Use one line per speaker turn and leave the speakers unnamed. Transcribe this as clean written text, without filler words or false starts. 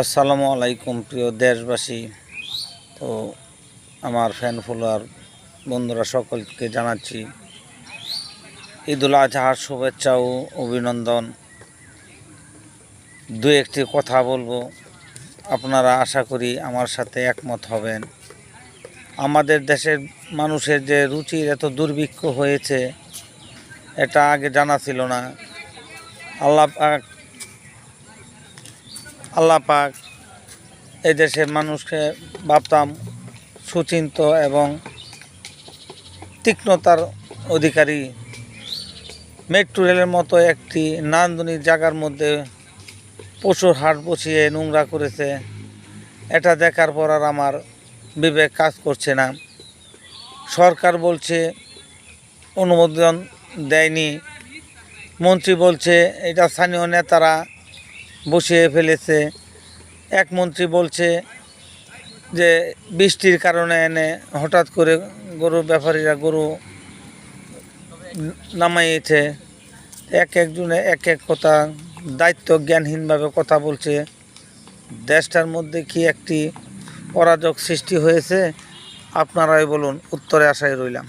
আসসালামু আলাইকুম প্রিয় দেশবাসী। তো আমার ফ্যান ফলোয়ার বন্ধুরা সকলকে জানাচ্ছি ঈদুল আজহার শুভেচ্ছা ও অভিনন্দন। দু একটি কথা বলবো, আপনারা আশা করি আমার সাথে একমত হবেন। আমাদের দেশের মানুষের যে রুচির এত দুর্ভিক্ষ হয়েছে, এটা আগে জানা ছিল না। আল্লাহ পাক এই দেশের মানুষকে ভাবতাম সুচিন্ত এবং তীক্ষ্ণতার অধিকারী। মেট্রো রেলের মতো একটি নান্দনিক জায়গার মধ্যে পশুর হাট বসিয়ে নোংরা করেছে। এটা দেখার পর আর আমার বিবেক কাজ করছে না। সরকার বলছে অনুমোদন দেয়নি, মন্ত্রী বলছে এটা স্থানীয় নেতারা বসিয়ে ফেলেছে, এক মন্ত্রী বলছে যে বৃষ্টির কারণে এনে হঠাৎ করে গরুর ব্যাপারীরা গরু নামাইয়েছে। একজনে এক এক কথা দায়িত্ব জ্ঞানহীনভাবে কথা বলছে। দেশটার মধ্যে কি একটি অরাজক সৃষ্টি হয়েছে? আপনারাই বলুন, উত্তরে আশায় রইলাম।